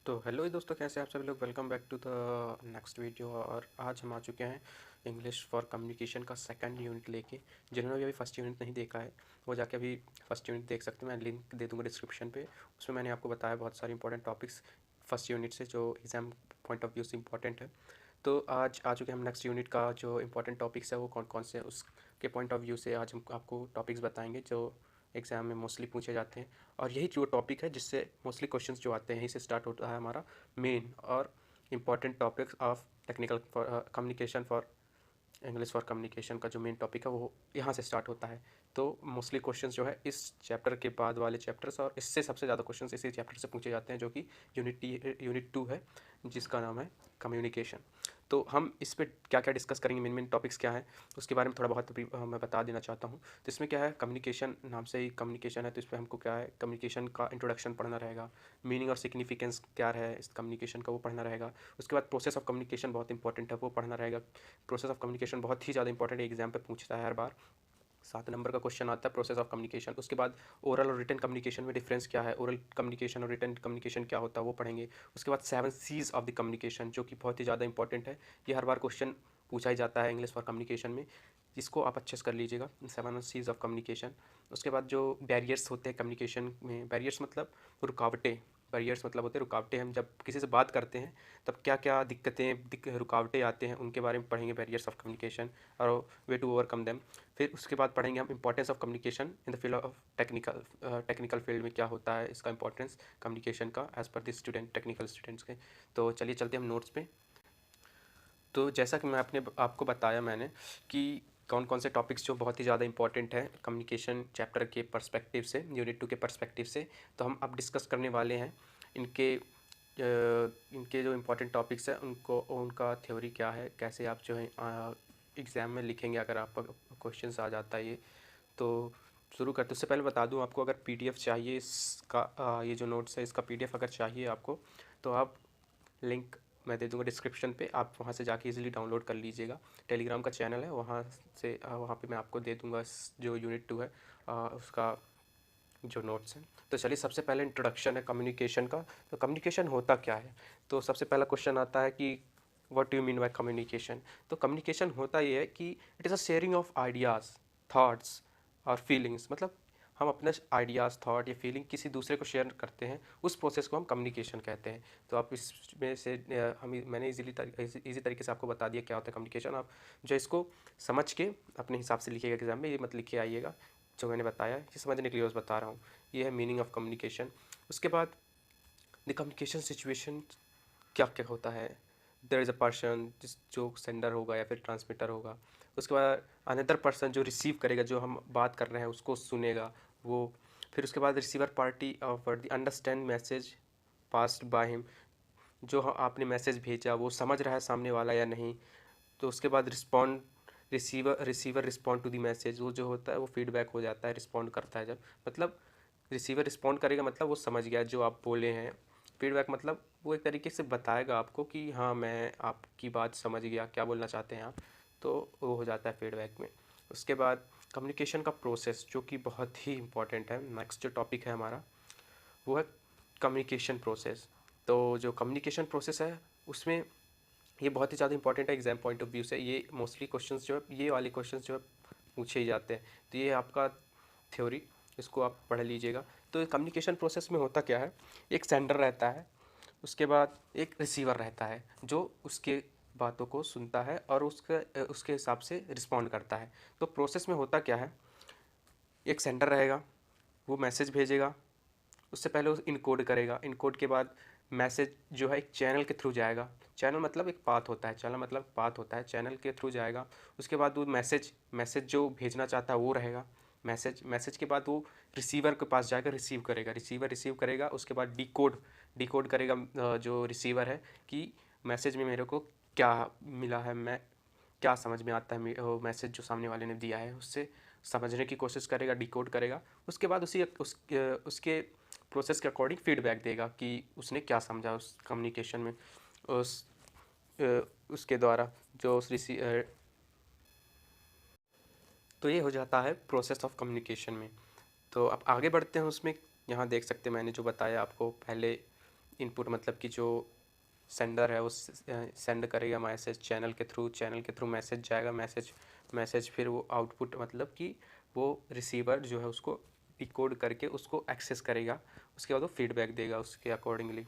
तो हेलो दोस्तों, कैसे आप सभी लोग। Welcome back to the next video. और आज हम आ चुके हैं इंग्लिश फॉर कम्युनिकेशन का सेकंड यूनिट लेके। जिन्होंने भी अभी फर्स्ट यूनिट नहीं देखा है वो जाके अभी फर्स्ट यूनिट देख सकते हैं। मैं लिंक दे दूँगा डिस्क्रिप्शन पे। उसमें मैंने आपको बताया बहुत सारे इंपॉर्टेंट टॉपिक्स फर्स्ट यूनिट से जो एग्ज़ाम पॉइंट ऑफ व्यू से इंपॉर्टेंट है। तो आज आ चुके हैं हम नेक्स्ट यूनिट का जो इंपॉर्टेंट टॉपिक्स है वो कौन कौन से, उसके पॉइंट ऑफ व्यू से आज हम आपको टॉपिक्स बताएंगे जो एग्ज़ाम में मोस्टली पूछे जाते हैं। और यही जो टॉपिक है जिससे मोस्टली क्वेश्चंस जो आते हैं यहीं से स्टार्ट होता है हमारा मेन और important topics of technical communication for English for communication का जो मेन टॉपिक है वो यहाँ से स्टार्ट होता है। तो मोस्टली क्वेश्चंस जो है इस चैप्टर के बाद वाले चैप्टर्स और इससे सबसे ज़्यादा क्वेश्चंस इसी चैप्टर से पूछे जाते हैं जो कि यूनिट 2 है जिसका नाम है कम्युनिकेशन। तो हम इस पे क्या क्या डिस्कस करेंगे, मेन मेन टॉपिक्स क्या हैं उसके बारे में थोड़ा बहुत मैं बता देना चाहता हूँ। तो इसमें क्या है, कम्युनिकेशन नाम से ही कम्युनिकेशन है तो इस पर हमको क्या है कम्युनिकेशन का इंट्रोडक्शन पढ़ना रहेगा। मीनिंग और सिग्निफिकेंस क्या है इस कम्युनिकेशन का वो पढ़ना रहेगा। उसके बाद प्रोसेस ऑफ कम्युनिकेशन बहुत इंपॉर्टेंट है वो पढ़ना रहेगा। प्रोसेस ऑफ कम्युनिकेशन बहुत ही ज़्यादा इंपॉर्टेंट है, एग्जाम पे पूछता है हर बार। 7 नंबर का क्वेश्चन आता है प्रोसेस ऑफ कम्युनिकेशन। उसके बाद ओरल और रिटन कम्युनिकेशन में डिफरेंस क्या है, ओरल कम्युनिकेशन और रिटन कम्युनिकेशन क्या होता है वो पढ़ेंगे। उसके बाद 7 C's ऑफ द कम्युनिकेशन जो कि बहुत ही ज़्यादा इंपॉर्टेंट है। ये हर बार क्वेश्चन पूछा ही जाता है इंग्लिश फॉर कम्युनिकेशन में, जिसको आप अच्छे से कर लीजिएगा। 7 C's ऑफ कम्युनिकेशन। उसके बाद जो बैरियर्स होते हैं कम्युनिकेशन में, बैरियर्स मतलब रुकावटें, बैरियर्स मतलब होते हैं रुकावटें। हम जब किसी से बात करते हैं तब क्या क्या दिक्कतें रुकावटें आते हैं उनके बारे में पढ़ेंगे, बैरियर्स ऑफ कम्युनिकेशन और वे टू ओवरकम देम। फिर उसके बाद पढ़ेंगे हम importance of communication in the field of technical field में क्या होता है इसका इंपॉर्टेंस कम्युनिकेशन का as per the student, technical students के। तो चलिए चलते हैं हम नोट्स पे। तो जैसा कि मैं आपको बताया मैंने कि कौन कौन से टॉपिक्स जो बहुत ही ज़्यादा इंपॉर्टेंट है कम्युनिकेशन चैप्टर के पर्सपेक्टिव से, यूनिट 2 के पर्सपेक्टिव से, तो हम अब डिस्कस करने वाले हैं इनके इनके जो इम्पोर्टेंट टॉपिक्स हैं उनको, उनका थ्योरी क्या है, कैसे आप जो है एग्ज़ाम में लिखेंगे अगर आपका क्वेश्चंस आ जाता है ये। तो शुरू करते उससे पहले बता दूं आपको, अगर पीडीएफ चाहिए इसका, ये जो नोट्स है इसका पीडीएफ अगर चाहिए आपको तो आप लिंक मैं दे दूंगा डिस्क्रिप्शन पे, आप वहाँ से जाके इजीली डाउनलोड कर लीजिएगा। टेलीग्राम का चैनल है वहाँ से, वहाँ पे मैं आपको दे दूंगा जो यूनिट 2 है उसका जो नोट्स हैं। तो चलिए सबसे पहले इंट्रोडक्शन है कम्युनिकेशन का। तो कम्युनिकेशन होता क्या है, तो सबसे पहला क्वेश्चन आता है कि what do you mean by communication. तो कम्युनिकेशन होता ये है कि it is a sharing of ideas, thoughts और फीलिंग्स। मतलब हम अपने आइडियाज़, थॉट या फीलिंग किसी दूसरे को शेयर करते हैं, उस प्रोसेस को हम कम्युनिकेशन कहते हैं। तो आप इसमें से मैंने इजी तरीके से आपको बता दिया क्या होता है कम्युनिकेशन। आप जो इसको समझ के अपने हिसाब से लिखिएगा एग्जाम में, ये मत लिखे आइएगा जो मैंने बताया, ये समझने के लिए बस बता रहा हूँ। ये है मीनिंग ऑफ कम्युनिकेशन। उसके बाद द कम्युनिकेशन सिचुएशन क्या क्या होता है। देयर इज़ अ पर्सन जो सेंडर होगा या फिर ट्रांसमीटर होगा। उसके बाद अनदर पर्सन जो रिसीव करेगा, जो हम बात कर रहे हैं उसको सुनेगा वो। फिर उसके बाद receiver party of the understand message passed by him, जो आपने मैसेज भेजा वो समझ रहा है सामने वाला या नहीं। तो उसके बाद respond, receiver respond to the message, वो जो होता है वो फीडबैक हो जाता है, रिस्पॉन्ड करता है जब, मतलब रिसीवर रिस्पॉन्ड करेगा मतलब वो समझ गया जो आप बोले हैं। फीडबैक मतलब वो एक तरीके से बताएगा आपको कि हाँ मैं आपकी बात समझ गया, क्या बोलना चाहते हैं आप। तो वो हो जाता है फीडबैक में। उसके बाद कम्युनिकेशन का प्रोसेस जो कि बहुत ही इंपॉर्टेंट है, नेक्स्ट जो टॉपिक है हमारा वो है कम्युनिकेशन प्रोसेस। तो जो कम्युनिकेशन प्रोसेस है उसमें ये बहुत ही ज़्यादा इंपॉर्टेंट है एग्जाम पॉइंट ऑफ व्यू से। ये मोस्टली क्वेश्चंस जो है, ये वाले क्वेश्चंस जो है पूछे ही जाते हैं। तो ये आपका थ्योरी, इसको आप पढ़ लीजिएगा। तो कम्युनिकेशन प्रोसेस में होता क्या है, एक सेंडर रहता है, उसके बाद एक रिसीवर रहता है जो उसके बातों को सुनता है और उसके हिसाब से रिस्पॉन्ड करता है। तो प्रोसेस में होता क्या है, एक सेंडर रहेगा, वो मैसेज भेजेगा, उससे पहले वो इनकोड करेगा, इनकोड के बाद मैसेज जो है एक चैनल के थ्रू जाएगा। चैनल मतलब एक पाथ होता है, चैनल मतलब पाथ होता है, चैनल के थ्रू जाएगा। उसके बाद वो मैसेज जो भेजना चाहता है वो रहेगा। मैसेज के बाद वो रिसीवर के पास जाएगा, रिसीव करेगा, रिसीवर रिसीव करेगा। उसके बाद डिकोड करेगा जो रिसीवर है कि मैसेज में मेरे को क्या मिला है, मैं क्या समझ में आता है वो मैसेज जो सामने वाले ने दिया है, उससे समझने की कोशिश करेगा, डिकोड करेगा। उसके बाद उसके प्रोसेस के अकॉर्डिंग फीडबैक देगा कि उसने क्या समझा उस कम्युनिकेशन में, उस उसके द्वारा जो उस तो ये हो जाता है प्रोसेस ऑफ कम्युनिकेशन में। तो अब आगे बढ़ते हैं उसमें। यहाँ देख सकते हैं मैंने जो बताया आपको पहले इनपुट मतलब कि जो सेंडर है वो सेंड करेगा मैसेज चैनल के थ्रू मैसेज जाएगा, मैसेज फिर वो आउटपुट मतलब कि वो रिसीवर जो है उसको डिकोड करके उसको एक्सेस करेगा, उसके बाद वो फीडबैक देगा उसके अकॉर्डिंगली।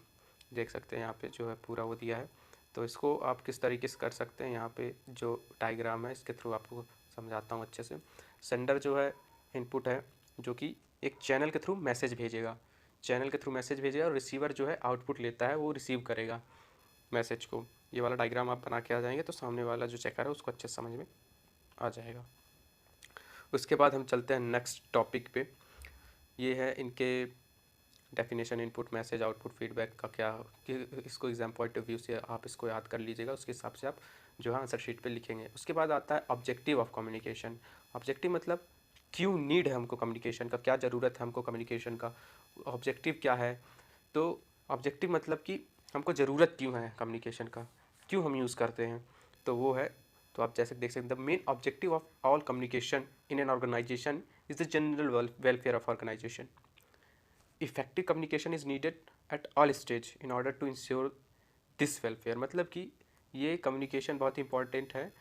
देख सकते हैं यहाँ पे जो है पूरा वो दिया है। तो इसको आप किस तरीके से कर सकते हैं, यहाँ पे जो डायग्राम है इसके थ्रू आपको समझाता हूँ अच्छे से। सेंडर जो है इनपुट है जो कि एक चैनल के थ्रू मैसेज भेजेगा और रिसीवर जो है आउटपुट लेता है, वो रिसीव करेगा मैसेज को। ये वाला डायग्राम आप बना के आ जाएंगे तो सामने वाला जो चेकर है उसको अच्छे समझ में आ जाएगा। उसके बाद हम चलते हैं नेक्स्ट टॉपिक पे। ये है इनके definition, input message output feedback का क्या कि इसको एग्जाम पॉइंट ऑफ व्यू से आप इसको याद कर लीजिएगा, उसके हिसाब से आप जो है आंसर शीट पे लिखेंगे। उसके बाद आता है ऑब्जेक्टिव ऑफ कम्युनिकेशन। ऑब्जेक्टिव मतलब क्यों नीड है हमको कम्युनिकेशन का, क्या ज़रूरत है हमको कम्युनिकेशन का, ऑब्जेक्टिव क्या है। तो ऑब्जेक्टिव मतलब कि हमको ज़रूरत क्यों है कम्युनिकेशन का, क्यों हम यूज़ करते हैं, तो वो है। तो आप जैसे देख सकते हैं, the main objective of all communication in an organization is the general welfare of organization. Effective communication is needed at all stage in order to ensure this welfare. मतलब कि ये कम्युनिकेशन बहुत इंपॉर्टेंट है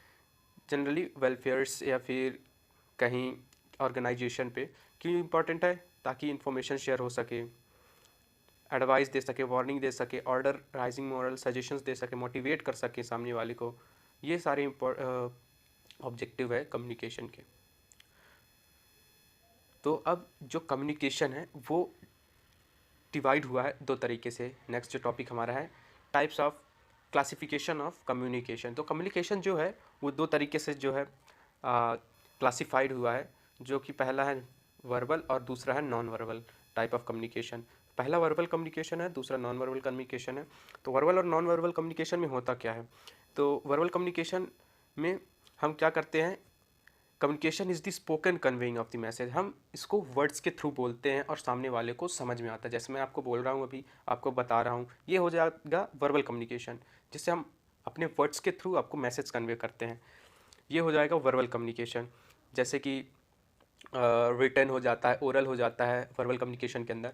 जनरली वेलफेयर्स या फिर कहीं organisation पे। क्यों इम्पॉर्टेंट है, ताकि इंफॉर्मेशन शेयर हो सके, एडवाइस दे सके, वार्निंग दे सके, ऑर्डर राइजिंग मॉरल सजेशंस दे सके, मोटिवेट कर सके सामने वाले को। ये सारे ऑब्जेक्टिव है कम्युनिकेशन के। तो अब जो कम्युनिकेशन है वो डिवाइड हुआ है दो तरीके से। नेक्स्ट जो टॉपिक हमारा है types of classification of communication. तो कम्युनिकेशन जो है वो दो तरीके से जो है क्लासिफाइड हुआ है, जो कि पहला है वर्बल और दूसरा है non verbal type of communication. पहला वर्बल कम्युनिकेशन है, दूसरा नॉन वर्बल कम्युनिकेशन है। तो वर्बल और नॉन वर्बल कम्युनिकेशन में होता क्या है, तो वर्बल कम्युनिकेशन में हम क्या करते हैं, communication is the spoken conveying of the message. हम इसको वर्ड्स के थ्रू बोलते हैं और सामने वाले को समझ में आता है। जैसे मैं आपको बोल रहा हूँ, अभी आपको बता रहा हूँ, ये हो जाएगा वर्बल कम्युनिकेशन, जिससे हम अपने वर्ड्स के थ्रू आपको मैसेज कन्वे करते हैं। ये हो जाएगा वर्बल कम्युनिकेशन। जैसे कि रिटन हो जाता है, ओरल हो जाता है वर्बल कम्युनिकेशन के अंदर।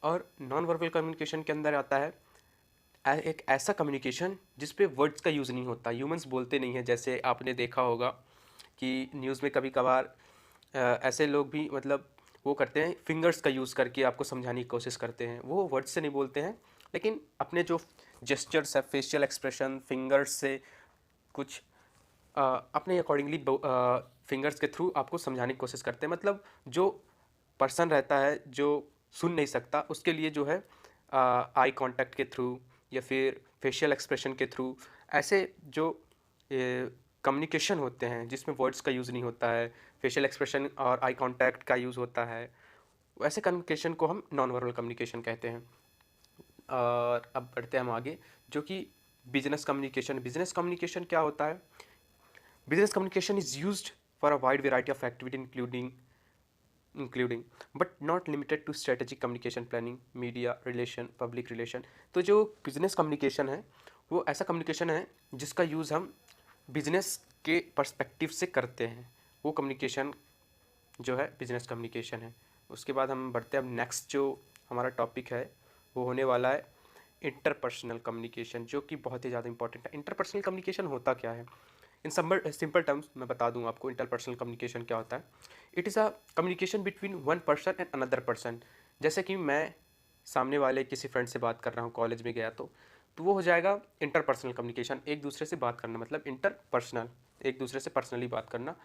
और नॉन वर्बल कम्युनिकेशन के अंदर आता है एक ऐसा कम्युनिकेशन जिस पे वर्ड्स का यूज़ नहीं होता, ह्यूमंस बोलते नहीं हैं। जैसे आपने देखा होगा कि न्यूज़ में कभी कभार ऐसे लोग भी मतलब वो करते हैं, फिंगर्स का यूज़ करके आपको समझाने की कोशिश करते हैं। वो वर्ड्स से नहीं बोलते हैं, लेकिन अपने जो जेस्चर्स है, फेशियल एक्सप्रेशन, फिंगर्स से कुछ अपने अकॉर्डिंगली फिंगर्स के थ्रू आपको समझाने की कोशिश करते हैं। मतलब जो पर्सन रहता है जो सुन नहीं सकता, उसके लिए जो है आई कांटेक्ट के थ्रू या फिर फेशियल एक्सप्रेशन के थ्रू, ऐसे जो कम्युनिकेशन होते हैं जिसमें वर्ड्स का यूज़ नहीं होता है, फेशियल एक्सप्रेशन और आई कांटेक्ट का यूज़ होता है, वैसे कम्युनिकेशन को हम नॉन वर्बल कम्युनिकेशन कहते हैं। और अब बढ़ते हैं हम आगे, जो कि बिजनेस कम्युनिकेशन। बिजनेस कम्युनिकेशन क्या होता है, business communication is used for a wide variety of activity including but not limited to strategic communication, planning, media relation, public relation. तो जो बिजनेस कम्युनिकेशन है वो ऐसा कम्युनिकेशन है जिसका यूज़ हम बिजनेस के पर्सपेक्टिव से करते हैं, वो कम्युनिकेशन जो है बिजनेस कम्युनिकेशन है। उसके बाद हम बढ़ते हैं, अब नेक्स्ट जो हमारा टॉपिक है वो होने वाला है इंटरपर्सनल कम्युनिकेशन, जो कि बहुत ही ज़्यादा इंपॉर्टेंट है। इंटरपर्सनल कम्युनिकेशन होता क्या है, इन सिंपल टर्म्स मैं बता दूं आपको इंटरपर्सनल कम्युनिकेशन क्या होता है। It is a communication between one person and another person. जैसे कि मैं सामने वाले किसी फ्रेंड से बात कर रहा हूँ, कॉलेज में गया तो वो हो जाएगा इंटरपर्सनल कम्युनिकेशन, एक दूसरे से बात करना, मतलब इंटरपर्सनल, एक दूसरे से पर्सनली बात करना,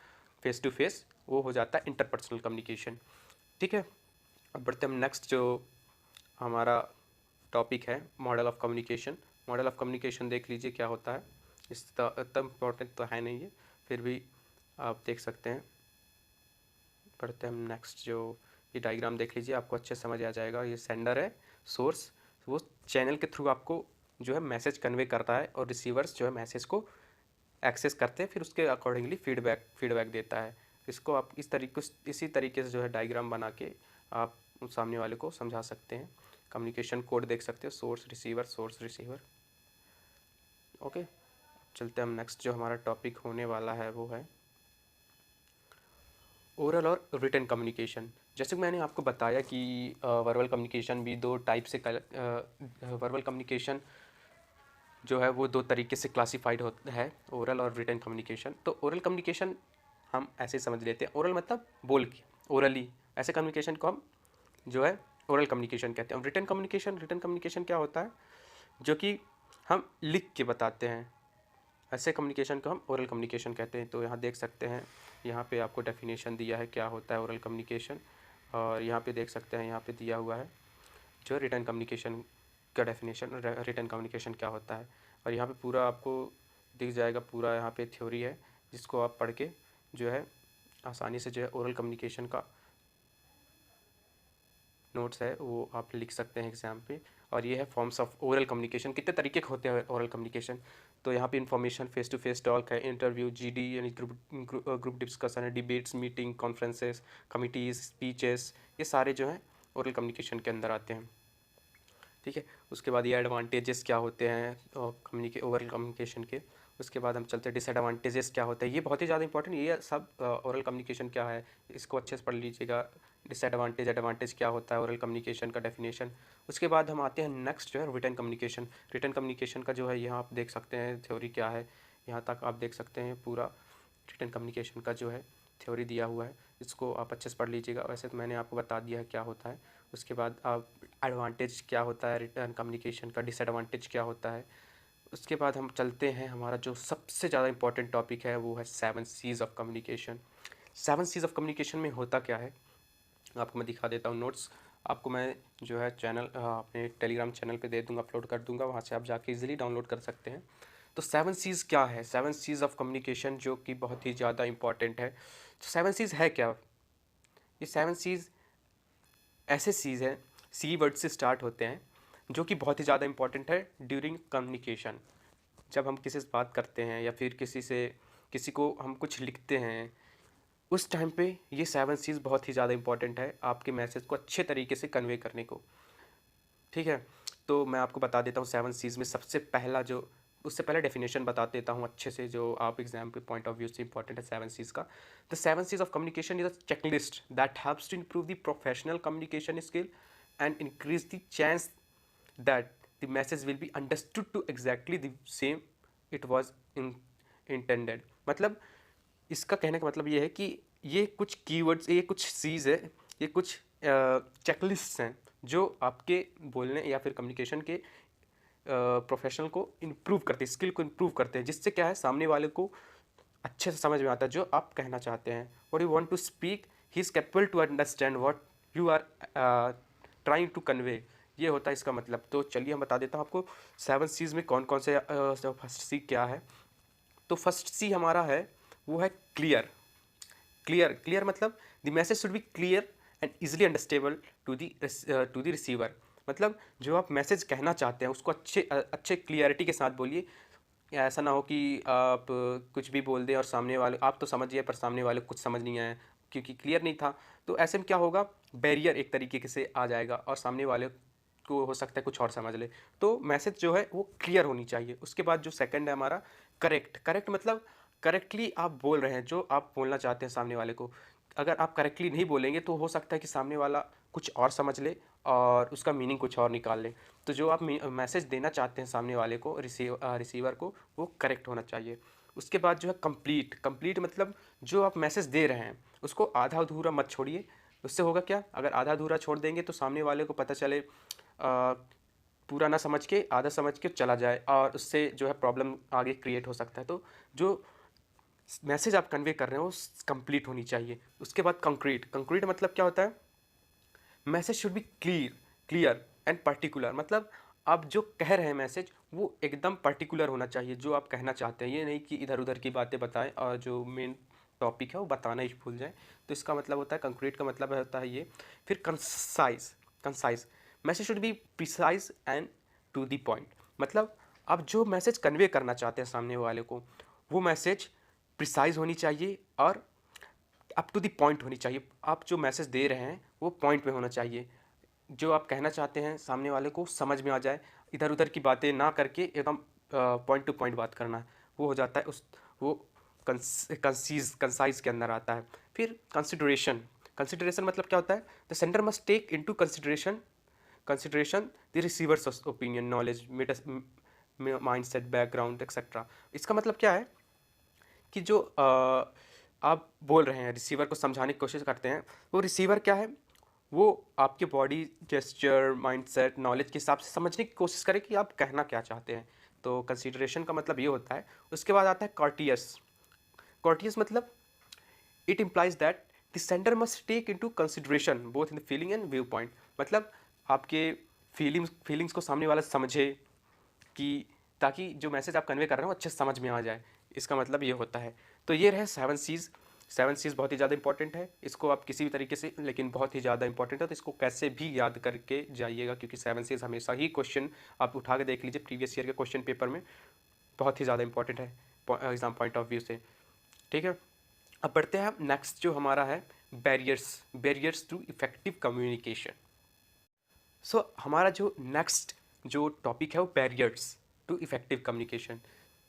फेस टू फेस, वो हो जाता है इंटरपर्सनल कम्युनिकेशन। ठीक है, अब बढ़ते हैं हम नेक्स्ट जो हमारा टॉपिक है model of communication. Model of communication देख लीजिए क्या होता है, इतना इम्पोर्टेंट तो है नहीं है, फिर भी आप देख सकते हैं। पढ़ते हैं हम नेक्स्ट, जो ये डायग्राम देख लीजिए, आपको अच्छे समझ आ जाएगा। ये सेंडर है, सोर्स, वो चैनल के थ्रू आपको जो है मैसेज कन्वे करता है और रिसीवर्स जो है मैसेज को एक्सेस करते हैं, फिर उसके अकॉर्डिंगली फीडबैक देता है। इसको आप इसी तरीके से जो है डायग्राम बना के आप उस सामने वाले को समझा सकते हैं। कम्युनिकेशन कोड देख सकते हो, सोर्स रिसीवर। ओके, चलते हैं हम नेक्स्ट जो हमारा टॉपिक होने वाला है वो है ओरल और रिटन कम्युनिकेशन। जैसे कि मैंने आपको बताया कि वर्बल कम्युनिकेशन भी दो टाइप से वर्बल कम्युनिकेशन जो है वो दो तरीके से क्लासिफाइड होता है, ओरल और रिटन कम्युनिकेशन। तो ओरल कम्युनिकेशन हम ऐसे समझ लेते हैं, ओरल मतलब बोल के, ओरली, ऐसे कम्युनिकेशन को हम जो है ओरल कम्युनिकेशन कहते हैं। रिटन कम्युनिकेशन क्या होता है, जो कि हम लिख के बताते हैं, ऐसे कम्युनिकेशन को हम ओरल कम्युनिकेशन कहते हैं। तो यहाँ देख सकते हैं, यहाँ पे आपको डेफिनेशन दिया है क्या होता है ओरल कम्युनिकेशन, और यहाँ पे देख सकते हैं, यहाँ पे दिया हुआ है जो रिटन कम्युनिकेशन का डेफिनेशन, रिटन कम्युनिकेशन क्या होता है। और यहाँ पे पूरा आपको दिख जाएगा, पूरा यहाँ पे थ्योरी है जिसको आप पढ़ के जो है आसानी से जो है ओरल कम्युनिकेशन का नोट्स है वो आप लिख सकते हैं एग्ज़ाम पे। और ये है फॉर्म्स ऑफ ओरल कम्युनिकेशन, कितने तरीके के होते हैं ओरल कम्युनिकेशन। तो यहाँ पे information, face to face talk है, इंटरव्यू, जीडी यानी ग्रुप डिस्कशन है, debates, meeting, conferences, committees, speeches, ये सारे जो हैं ओरल कम्युनिकेशन के अंदर आते हैं। ठीक है, उसके बाद ये एडवांटेजेस क्या होते हैं ओरल कम्युनिकेशन के। उसके बाद हम चलते हैं डिसएडवांटेजेस क्या होते हैं, ये बहुत ही ज़्यादा इंपॉर्टेंट, ये सब ओरल कम्युनिकेशन क्या है इसको अच्छे से पढ़ लीजिएगा। डिसएडवांटेज, एडवांटेज क्या होता है, ओरल कम्युनिकेशन का डेफिनेशन। उसके बाद हम आते हैं नेक्स्ट जो है रिटन कम्युनिकेशन। रिटन कम्युनिकेशन का जो है यहाँ आप देख सकते हैं थ्योरी क्या है, यहाँ तक आप देख सकते हैं पूरा रिटन कम्युनिकेशन का जो है थ्योरी दिया हुआ है, इसको आप अच्छे से पढ़ लीजिएगा। वैसे तो मैंने आपको बता दिया है क्या होता है। उसके बाद आप एडवांटेज क्या होता है रिटर्न कम्युनिकेशन का, डिसएडवांटेज क्या होता है। उसके बाद हम चलते हैं, हमारा जो सबसे ज़्यादा इंपॉर्टेंट टॉपिक है वो है 7 Cs of communication. 7 Cs of communication में होता क्या है आपको मैं दिखा देता हूँ। नोट्स आपको मैं जो है चैनल अपने टेलीग्राम चैनल पे दे दूँगा, अपलोड कर दूँगा, वहाँ से आप जाके इजीली डाउनलोड कर सकते हैं। तो 7 सीज़ क्या है, 7 सीज़ ऑफ कम्युनिकेशन, जो कि बहुत ही ज़्यादा इंपॉर्टेंट है। तो 7 सीज़ है क्या, ये 7 सीज़ ऐसे सीज़ हैं, सी वर्ड से स्टार्ट होते हैं, जो कि बहुत ही ज़्यादा इंपॉर्टेंट है ड्यूरिंग कम्युनिकेशन। जब हम किसी से बात करते हैं या फिर किसी को हम कुछ लिखते हैं, उस टाइम पे ये 7 सीज़ बहुत ही ज़्यादा इंपॉर्टेंट है आपके मैसेज को अच्छे तरीके से कन्वे करने को। ठीक है, तो मैं आपको बता देता हूँ 7 सीज़ में सबसे पहला जो, उससे पहले डेफिनेशन बता देता हूँ अच्छे से, जो आप एग्जाम के पॉइंट ऑफ व्यू से इंपॉर्टेंट है 7 सीज़ का। The 7 Cs of communication is a checklist that helps to improve the professional communication skill and increase the chance that the message will be understood to exactly the same it was intended। मतलब इसका कहने का मतलब ये है कि ये कुछ कीवर्ड्स, ये कुछ चीज़ है, ये कुछ चेकलिस्ट हैं जो आपके बोलने या फिर कम्युनिकेशन के प्रोफेशनल को इम्प्रूव करते हैं, स्किल को इम्प्रूव करते हैं, जिससे क्या है सामने वाले को अच्छे से समझ में आता है जो आप कहना चाहते हैं। What you want to speak, he is capable to understand what you are trying to convey, ये होता है इसका मतलब। तो चलिए हम बता देता हूँ आपको 7 सीज़ में कौन कौन से, फर्स्ट सी क्या है। तो फर्स्ट सी हमारा है वो है क्लियर। क्लियर मतलब the message should be clear and easily understandable to the receiver. मतलब जो आप मैसेज कहना चाहते हैं उसको अच्छे क्लियरिटी के साथ बोलिए। ऐसा ना हो कि आप कुछ भी बोल दें और सामने वाले, आप तो समझिए पर सामने वाले को कुछ समझ नहीं आया क्योंकि क्लियर नहीं था। तो ऐसे में क्या होगा, बैरियर एक तरीके से आ जाएगा और सामने वाले को हो सकता है कुछ और समझ ले। तो मैसेज जो है वो क्लियर होनी चाहिए। उसके बाद जो सेकंड है हमारा करेक्ट मतलब करेक्टली आप बोल रहे हैं जो आप बोलना चाहते हैं सामने वाले को। अगर आप करेक्टली नहीं बोलेंगे तो हो सकता है कि सामने वाला कुछ और समझ ले और उसका मीनिंग कुछ और निकाल ले। तो जो आप मैसेज देना चाहते हैं सामने वाले को, रिसीवर को, वो करेक्ट होना चाहिए। उसके बाद जो है कंप्लीट मतलब जो आप मैसेज दे रहे हैं उसको आधा अधूरा मत छोड़िए। उससे होगा क्या, अगर आधा अधूरा छोड़ देंगे तो सामने वाले को पता चले पूरा ना समझ के आधा समझ के चला जाए और उससे जो है प्रॉब्लम आगे क्रिएट हो सकता है। तो जो मैसेज आप कन्वे कर रहे हो कंप्लीट होनी चाहिए। उसके बाद कंक्रीट मतलब क्या होता है, message should be clear and particular. मतलब आप जो कह रहे हैं मैसेज वो एकदम पर्टिकुलर होना चाहिए जो आप कहना चाहते हैं। ये नहीं कि इधर उधर की बातें बताएं और जो मेन टॉपिक है वो बताना ही भूल जाएं। तो इसका मतलब होता है कंक्रीट का मतलब होता है ये। फिर concise message should be precise and to the point. मतलब आप जो मैसेज कन्वे करना चाहते हैं सामने वाले को वो मैसेज प्रिसाइज होनी चाहिए और अप टू द पॉइंट होनी चाहिए। आप जो मैसेज दे रहे हैं वो पॉइंट पे होना चाहिए, जो आप कहना चाहते हैं सामने वाले को समझ में आ जाए। इधर उधर की बातें ना करके एकदम पॉइंट टू पॉइंट बात करना है, वो हो जाता है वो कंसाइज के अंदर आता है। फिर कंसिडरेशन कंसिडरेशन मतलब क्या होता है? The sender must take into consideration the receiver's opinion, knowledge, mindset, background etcetera. इसका मतलब क्या है कि जो आप बोल रहे हैं, रिसीवर को समझाने की कोशिश करते हैं, वो रिसीवर क्या है, वो आपके बॉडी जेस्चर, माइंडसेट, नॉलेज के हिसाब से समझने की कोशिश करे कि आप कहना क्या चाहते हैं। तो कंसिडरेशन का मतलब ये होता है। उसके बाद आता है कॉर्टियस। कॉर्टियस मतलब it implies that the sender must take into consideration both in the feeling and view point. मतलब आपके फीलिंग्स को सामने वाला समझे, कि ताकि जो मैसेज आप कन्वे कर रहे हो अच्छे से समझ में आ जाए। इसका मतलब ये होता है। तो ये रहे 7 Cs। 7 Cs बहुत ही ज़्यादा इंपॉर्टेंट है। इसको आप किसी भी तरीके से, लेकिन बहुत ही ज़्यादा इंपॉर्टेंट है, तो इसको कैसे भी याद करके जाइएगा, क्योंकि 7 Cs हमेशा ही क्वेश्चन आप उठा के देख लीजिए प्रीवियस ईयर के क्वेश्चन पेपर में, बहुत ही ज़्यादा इंपॉर्टेंट है एग्जाम पॉइंट ऑफ व्यू से। ठीक है, अब बढ़ते हैं नेक्स्ट जो हमारा है बैरियर्स टू इफेक्टिव कम्युनिकेशन। सो हमारा जो नेक्स्ट जो टॉपिक है वो बैरियर्स टू इफेक्टिव कम्युनिकेशन।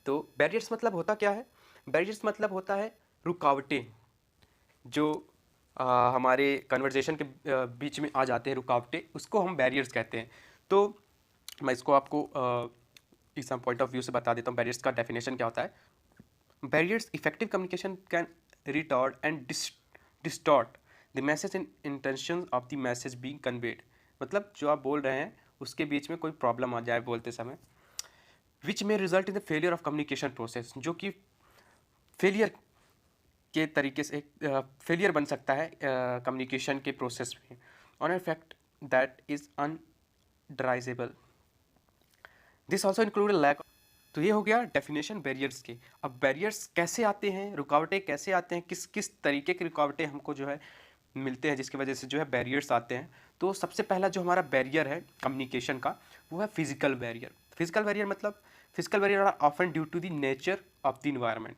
तो बैरियर्स मतलब होता क्या है? बैरियर्स मतलब होता है रुकावटें, जो हमारे कन्वर्जेशन के बीच में आ जाते हैं, रुकावटें, उसको हम बैरियर्स कहते हैं। तो मैं इसको आपको एग्जाम पॉइंट ऑफ व्यू से बता देता हूँ बैरियर्स का डेफिनेशन क्या होता है। Barriers effective communication can retard and distort the message and intention of the message being conveyed. मतलब जो आप बोल रहे हैं उसके बीच में कोई प्रॉब्लम आ जाए बोलते समय, विच में result in the failure of communication process, जो कि फेलियर के तरीके से फेलियर बन सकता है कम्युनिकेशन के प्रोसेस में, on effect that is undesirable. This also include lack. तो ये हो गया डेफिनेशन बैरियर्स के। अब बैरियर्स कैसे आते हैं, रुकावटें कैसे आते हैं, किस किस तरीके की रुकावटें हमको जो है मिलते हैं जिसकी वजह से जो है बैरियर्स आते हैं। तो सबसे पहला जो हमारा बैरियर है कम्युनिकेशन का वो है फिजिकल बैरियर। फिजिकल बैरियर मतलब physical barrier are often due to the nature of the environment.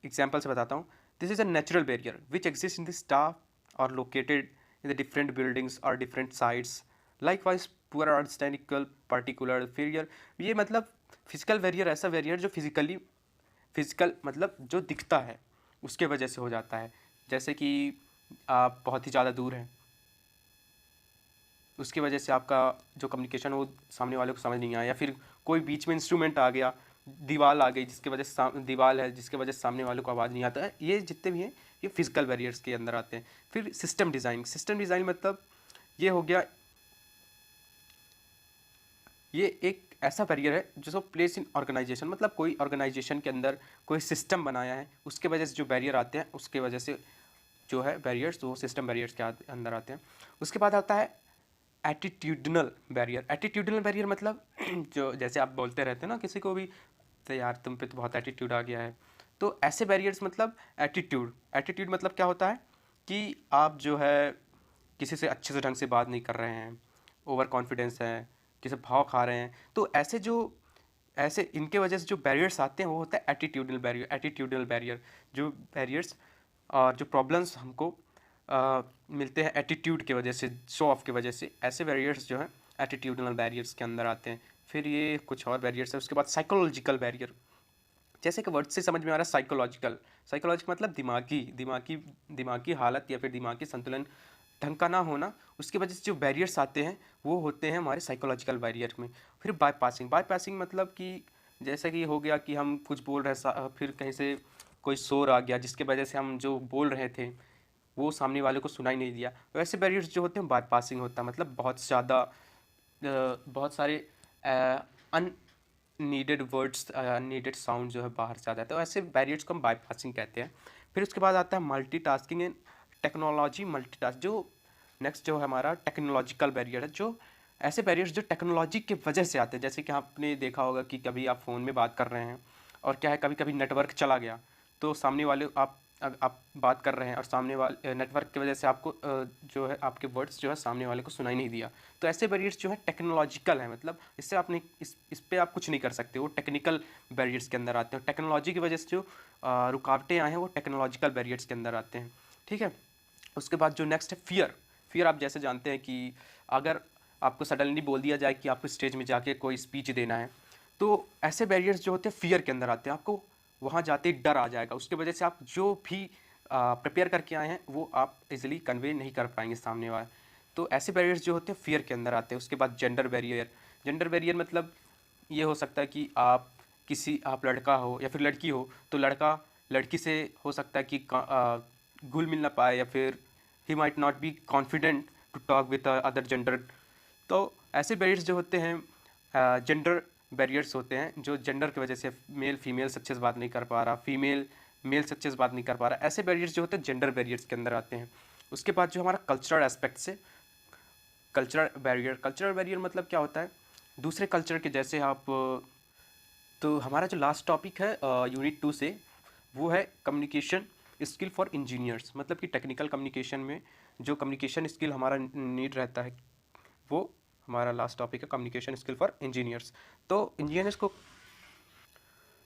Example से बताता हूँ। This is a natural barrier which exist in the staff और located in the different buildings और different sites, likewise poor understanding particular failure. ये मतलब physical barrier ऐसा barrier जो physical मतलब जो दिखता है उसके वजह से हो जाता है। जैसे कि आप बहुत ही ज़्यादा दूर हैं, उसकी वजह से आपका जो कम्युनिकेशन वो सामने वाले को समझ नहीं आया, या फिर कोई बीच में इंस्ट्रूमेंट आ गया, दीवार आ गई जिसकी वजह से दीवार है जिसकी वजह से सामने वाले को आवाज़ नहीं आता है। ये जितने भी हैं ये फिजिकल बैरियर्स के अंदर आते हैं। फिर सिस्टम डिज़ाइन मतलब ये हो गया, ये एक ऐसा बैरियर है जो प्लेस इन ऑर्गेनाइजेशन, मतलब कोई ऑर्गेनाइजेशन के अंदर कोई सिस्टम बनाया है उसके वजह से जो बैरियर आते हैं उसके वजह से जो है बैरियर्स वो सिस्टम बैरियर्स के अंदर आते हैं। उसके बाद आता है एटीट्यूडनल बैरियर। एटीट्यूडनल बैरियर मतलब जो जैसे आप बोलते रहते हैं ना किसी को भी, तो यार तुम पे तो बहुत एटीट्यूड आ गया है। तो ऐसे बैरियर्स मतलब एटीट्यूड मतलब क्या होता है कि आप जो है किसी से अच्छे से ढंग से बात नहीं कर रहे हैं, ओवर कॉन्फिडेंस है, किसी भाव खा रहे हैं। तो ऐसे इनके वजह से जो बैरियर्स आते हैं वो होता है एटीट्यूडनल बैरियर। जो बैरियर्स और जो प्रॉब्लम्स हमको मिलते हैं एटीट्यूड की वजह से, शो ऑफ की वजह से, ऐसे बैरियर्स जो हैं एटीट्यूडनल बैरियर्स के अंदर आते हैं। फिर ये कुछ और बैरियर्स है। उसके बाद साइकोलॉजिकल बैरियर, जैसे कि वर्ड से समझ में आ रहा है साइकोलॉजिकल मतलब दिमागी हालत या फिर दिमागी संतुलन ढंग का ना होना, उसकी वजह से जो बैरियर्स आते हैं वो होते हैं हमारे साइकोलॉजिकल बैरियर में। फिर बाईपासिंग मतलब कि जैसे कि हो गया कि हम कुछ बोल रहे फिर कहीं से कोई शोर आ गया जिसकी वजह से हम जो बोल रहे थे वो सामने वाले को सुनाई नहीं दिया। वैसे बैरियर्स जो होते हैं बाईपासिंग होता है, मतलब बहुत सारे अननीडेड वर्ड्स, अननीडेड साउंड जो है बाहर से आ जाता है। तो ऐसे बैरियर्स को हम बाईपासिंग कहते हैं। फिर उसके बाद आता है मल्टीटास्किंग एंड टेक्नोलॉजी मल्टीटास्क। जो नेक्स्ट जो हमारा टेक्नोलॉजिकल बैरियर है, जो ऐसे बैरियर्स जो टेक्नोलॉजी की वजह से आते हैं। जैसे कि आपने देखा होगा कि कभी आप फ़ोन में बात कर रहे हैं और क्या है कभी कभी नेटवर्क चला गया, तो सामने वाले आप बात कर रहे हैं और सामने वाले नेटवर्क की वजह से आपको जो है आपके वर्ड्स जो है सामने वाले को सुनाई नहीं दिया। तो ऐसे बैरियर्स जो है टेक्नोलॉजिकल है, मतलब इससे आपने इस पे आप कुछ नहीं कर सकते, वो टेक्निकल बैरियर्स के अंदर आते हैं। टेक्नोलॉजी की वजह से जो रुकावटें आए हैं वो टेक्नोलॉजिकल बैरियर्स के अंदर आते हैं। ठीक है, उसके बाद जो नेक्स्ट है फियर आप जैसे जानते हैं कि अगर आपको सडनली बोल दिया जाए कि आपको स्टेज में जाके कोई स्पीच देना है, तो ऐसे बैरियर्स जो होते हैं फियर के अंदर आते हैं। आपको वहाँ जाते ही डर आ जाएगा, उसके वजह से आप जो भी प्रिपेयर करके आए हैं वो आप इजीली कन्वे नहीं कर पाएंगे सामने वाला। तो ऐसे बैरियर्स जो होते हैं फियर के अंदर आते हैं। उसके बाद जेंडर बैरियर मतलब ये हो सकता है कि आप लड़का हो या फिर लड़की हो, तो लड़का लड़की से हो सकता है कि घुल मिल ना पाए, या फिर he might not be confident to talk with other gender. तो ऐसे बैरियर्स जो होते हैं जेंडर बैरियर्स होते हैं, जो जेंडर की वजह से मेल फीमेल से अच्छे से बात नहीं कर पा रहा, फीमेल मेल से अच्छे से बात नहीं कर पा रहा, ऐसे बैरियर्स जो होते हैं जेंडर बैरियर्स के अंदर आते हैं। उसके बाद जो हमारा कल्चरल एस्पेक्ट से कल्चरल बैरियर मतलब क्या होता है, दूसरे कल्चर के जैसे आप। तो हमारा जो लास्ट टॉपिक है यूनिट 2 से, वो है कम्युनिकेशन स्किल फॉर इंजीनियर्स। मतलब कि टेक्निकल कम्युनिकेशन में जो कम्युनिकेशन स्किल हमारा नीड रहता है, वो हमारा लास्ट टॉपिक है कम्युनिकेशन स्किल फॉर इंजीनियर्स। तो इंजीनियर्स को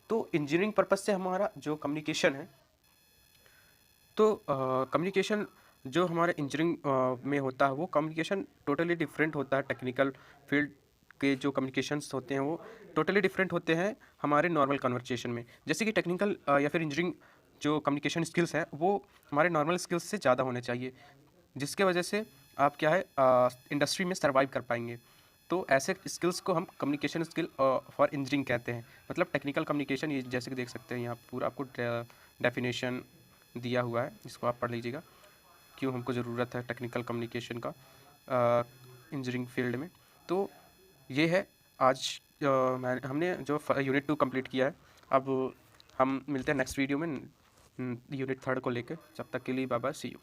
तो इंजीनियरिंग पर्पज़ से हमारा जो कम्युनिकेशन है, तो कम्युनिकेशन जो हमारे इंजीनियरिंग में होता है वो कम्युनिकेशन टोटली डिफरेंट होता है। टेक्निकल फील्ड के जो कम्युनिकेशंस होते हैं वो टोटली डिफरेंट होते हैं हमारे नॉर्मल कन्वर्सेशन में। जैसे कि टेक्निकल या फिर इंजीनियरिंग जो कम्युनिकेशन स्किल्स है वो हमारे नॉर्मल स्किल्स से ज़्यादा होने चाहिए, जिसके वजह से आप क्या है इंडस्ट्री में सर्वाइव कर पाएंगे। तो ऐसे स्किल्स को हम कम्युनिकेशन स्किल फॉर इंजीनियरिंग कहते हैं। मतलब टेक्निकल कम्युनिकेशन, ये जैसे कि देख सकते हैं यहाँ पूरा आपको डेफिनेशन दिया हुआ है, इसको आप पढ़ लीजिएगा क्यों हमको ज़रूरत है टेक्निकल कम्युनिकेशन का इंजीनियरिंग फील्ड में। तो ये है आज हमने जो यूनिट 2 कंप्लीट किया है। अब हम मिलते हैं नेक्स्ट वीडियो में यूनिट 3 को लेकर। जब तक के लिए बाय बाय, सी यू।